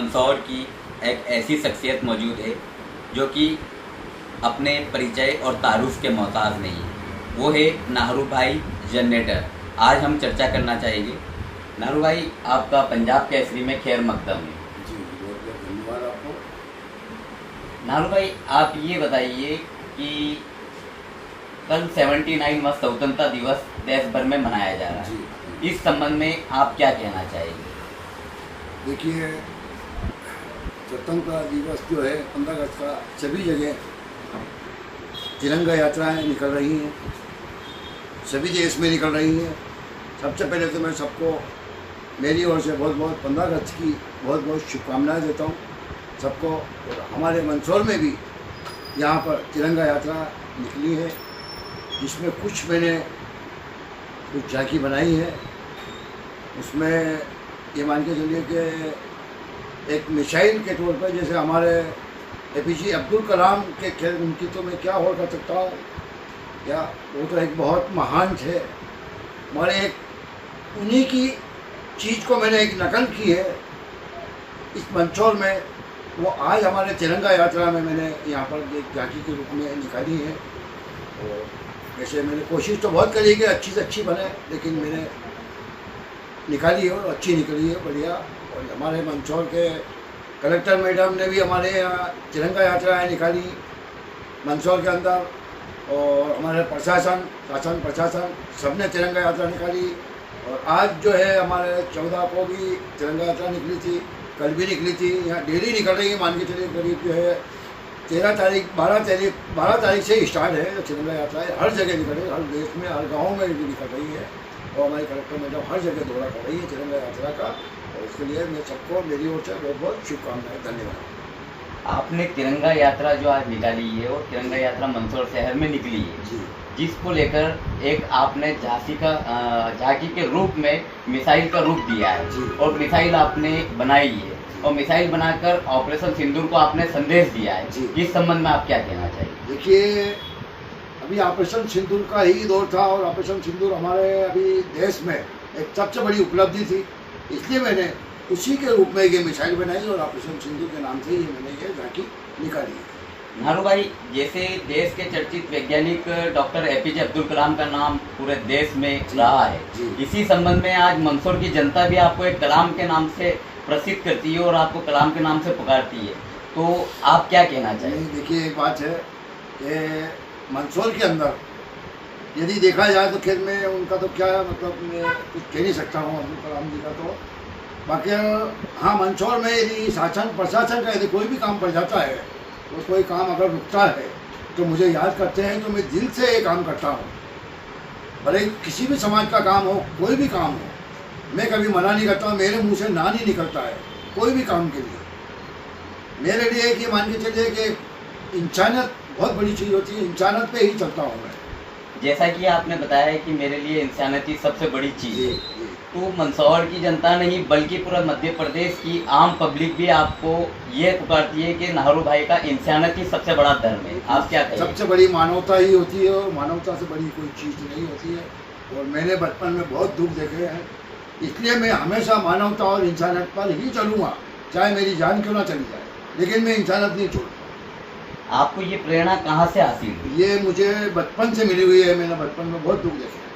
मंदसौर की एक ऐसी शख्सियत मौजूद है जो कि अपने परिचय और तारुफ के मोहताज नहीं है। वो है नाहरू भाई जनरेटर। आज हम चर्चा करना चाहेंगे। नाहरू भाई, आपका पंजाब केसरी में खैर मकदम है। जी, बहुत बहुत धन्यवाद आपको। नाहरू भाई, आप ये बताइए कि कल 79वां स्वतंत्रता दिवस देश भर में मनाया जा रहा है। जी, इस संबंध में आप क्या कहना चाहेंगे? देखिए, स्वतंत्रता दिवस जो है 15 अगस्त का सभी जगह तिरंगा यात्राएं निकल रही हैं, सभी देश में निकल रही हैं। सबसे पहले तो मैं सबको मेरी ओर से बहुत बहुत 15 अगस्त की बहुत बहुत शुभकामनाएं देता हूँ सबको। और हमारे मंदसौर में भी यहाँ पर तिरंगा यात्रा निकली है, जिसमें कुछ मैंने कुछ झांकी बनाई है। उसमें ये मान के चलिए कि एक मिसाइल के तौर पर, जैसे हमारे एपीजे अब्दुल कलाम के खेल, उनकी तो मैं क्या और कर सकता हूँ, या वो तो एक बहुत महान थे, मगर एक उन्हीं की चीज़ को मैंने एक नकल की है इस मंदसौर में। वो आज हमारे तिरंगा यात्रा में मैंने यहाँ पर एक झांकी के रूप में निकाली है। और वैसे मैंने कोशिश तो बहुत करी कि अच्छी से अच्छी बने, लेकिन मैंने निकाली है और अच्छी निकली है, बढ़िया। और हमारे मंदसौर के कलेक्टर मैडम ने भी हमारे यहाँ तिरंगा यात्राएँ निकाली मंदसौर के अंदर, और हमारे शासन प्रशासन सबने तिरंगा यात्रा निकाली। और आज जो है हमारे 14 को भी तिरंगा यात्रा निकली थी, कल भी निकली थी। यहाँ डेली निकल रही है, मान के चलिए करीब जो है 12 तारीख से स्टार्ट है जो तिरंगा यात्रा है। हर जगह निकल रही है, हर देश में, हर गाँव में भी निकल रही है। और हमारी कलेक्टर मैडम हर जगह दौरा कर रही है तिरंगा यात्रा का। और उसके लिए मैं सबको मेरी ओर से बहुत बहुत शुभकामनाएं, धन्यवाद। आपने तिरंगा यात्रा जो आज निकाली है वो तिरंगा यात्रा मंदसौर शहर में निकली है, जी, जिसको लेकर एक आपने झांकी के रूप में मिसाइल का रूप दिया है। जी। और मिसाइल आपने बनाई है और मिसाइल बनाकर ऑपरेशन सिंदूर को आपने संदेश दिया है। जी। इस संबंध में आप क्या कहना चाहिए? देखिए, अभी ऑपरेशन सिंदूर का ही दौर था, और ऑपरेशन सिंदूर हमारे अभी देश में एक सबसे बड़ी उपलब्धि थी, इसलिए मैंने उसी के रूप में ये मिसाइल बनाई और ऑपरेशन सिंदूर के नाम से ही मैंने ये झांकी निकाली है। नाहरू भाई, जैसे देश के चर्चित वैज्ञानिक डॉक्टर एपीजे अब्दुल कलाम का नाम पूरे देश में रहा है, इसी संबंध में आज मंदसौर की जनता भी आपको एक कलाम के नाम से प्रसिद्ध करती है और आपको कलाम के नाम से पुकारती है, तो आप क्या कहना चाहिए? देखिए, एक बात है कि मंदसौर के अंदर यदि देखा जाए तो खेल में उनका तो क्या मतलब मैं कुछ कह नहीं सकता हूँ अब्दुल कलाम जी का। तो बाकी हाँ, मंदसौर में यदि शासन प्रशासन का यदि कोई भी काम पड़ जाता है, तो कोई काम अगर रुकता है तो मुझे याद करते हैं, तो मैं दिल से ये काम करता हूँ। भले किसी भी समाज का काम हो, कोई भी काम हो, मैं कभी मना नहीं करता हूँ, मेरे मुंह से ना नहीं निकलता है कोई भी काम के लिए। मेरे लिए कि मान के चलिए कि इंसानियत बहुत बड़ी चीज़ होती है, इंसानियत पे ही चलता हूँ मैं। जैसा कि आपने बताया कि मेरे लिए इंसानियत ही सबसे बड़ी चीज़ है, जी। तो मंदसौर की जनता नहीं बल्कि पूरा मध्य प्रदेश की आम पब्लिक भी आपको ये पुकारती है कि नाहरू भाई का इंसानियत ही सबसे बड़ा धर्म है। आप क्या कहेंगे? सबसे बड़ी मानवता ही होती है, और मानवता से बड़ी कोई चीज़ नहीं होती है। और मैंने बचपन में बहुत दुख देखे हैं, इसलिए मैं हमेशा मानवता और इंसानियत पर ही चलूँगा, चाहे मेरी जान क्यों ना चली जाए, लेकिन मैं इंसानियत नहीं छोड़ूँगा। आपको ये प्रेरणा कहाँ से हासिल हुई? ये मुझे बचपन से मिली हुई है, मैंने बचपन में बहुत दुख देखे।